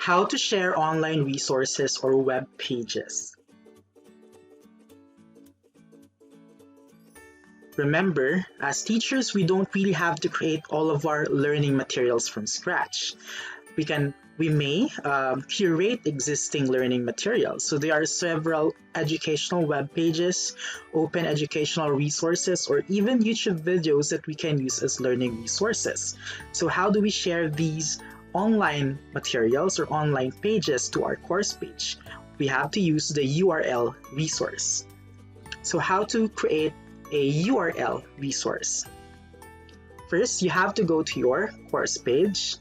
How to share online resources or web pages. Remember, as teachers, we don't really have to create all of our learning materials from scratch. We may curate existing learning materials. So there are several educational web pages, open educational resources, or even YouTube videos that we can use as learning resources. So how do we share these online materials or online pages to our course page? We have to use the URL resource. So how to create a URL resource? First, you have to go to your course page,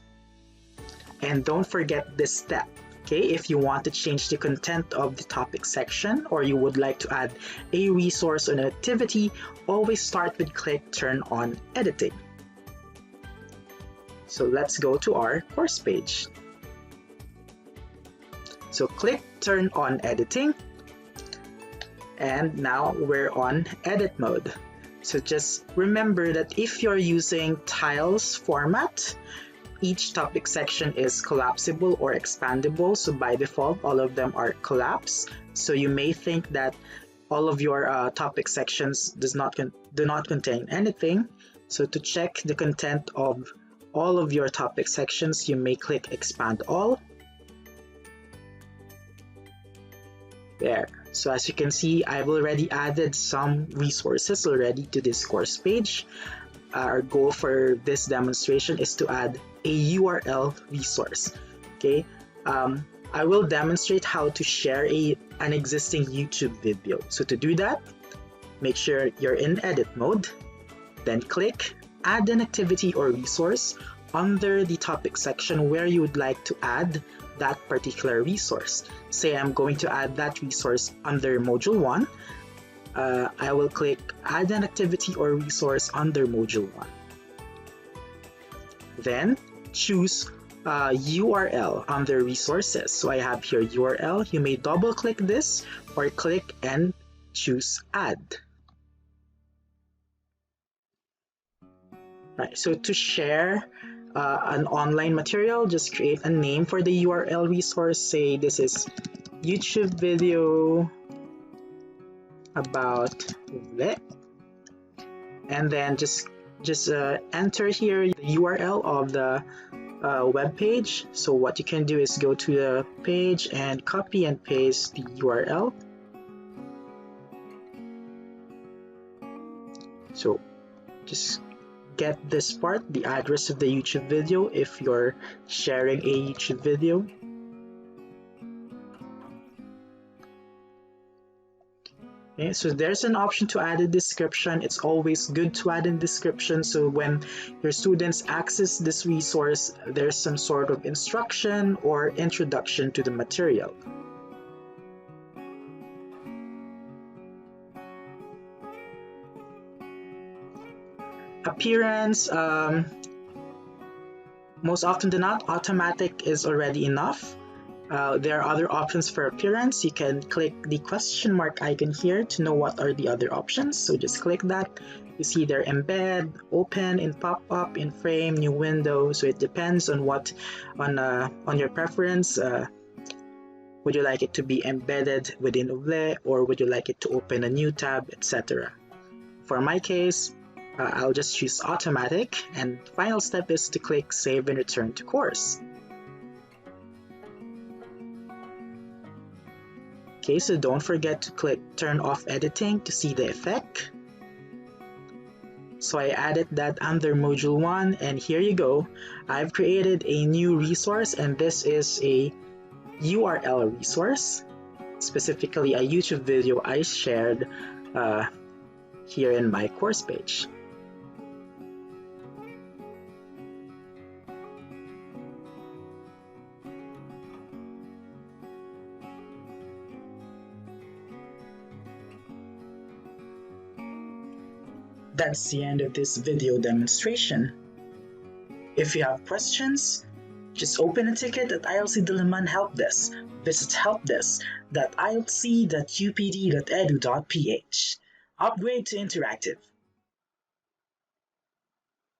and don't forget this step. Okay, if you want to change the content of the topic section, or you would like to add a resource or an activity, always start with click turn on editing. So let's go to our course page. So click turn on editing, and now we're on edit mode. So just remember that if you're using tiles format, each topic section is collapsible or expandable. So by default, all of them are collapsed. So you may think that all of your topic sections do not contain anything. So to check the content of all of your topic sections, you may click expand all. There. So as you can see, I've already added some resources already to this course page. Our goal for this demonstration is to add a URL resource. Okay, I will demonstrate how to share an existing YouTube video. So to do that, make sure you're in edit mode, then click add an activity or resource under the topic section where you would like to add that particular resource. Say I'm going to add that resource under module 1. I will click add an activity or resource under module 1. Then choose URL under resources. So I have here URL. You may double click this or click and choose add. Right, so to share an online material, just create a name for the URL resource. Say this is YouTube video about that, and then just enter here the URL of the web page. So what you can do is go to the page and copy and paste the URL. So just get this part, the address of the YouTube video if you're sharing a YouTube video. Okay, so there's an option to add a description. It's always good to add a description, so when your students access this resource, there's some sort of instruction or introduction to the material. Appearance, most often than not, automatic is already enough. There are other options for appearance. You can click the question mark icon here to know what are the other options. So just click that. You see there embed, open, in pop-up, in frame, new window. So it depends on on your preference. Would you like it to be embedded within UVLe, or would you like it to open a new tab, etc.? For my case, I'll just choose automatic, and final step is to click save and return to course. Okay, so don't forget to click turn off editing to see the effect. So I added that under module 1, and here you go. I've created a new resource, and this is a URL resource, specifically a YouTube video I shared here in my course page. That's the end of this video demonstration. If you have questions, just open a ticket at UP Diliman helpdesk. Visit helpdesk.ilc.upd.edu.ph. Upgrade to interactive.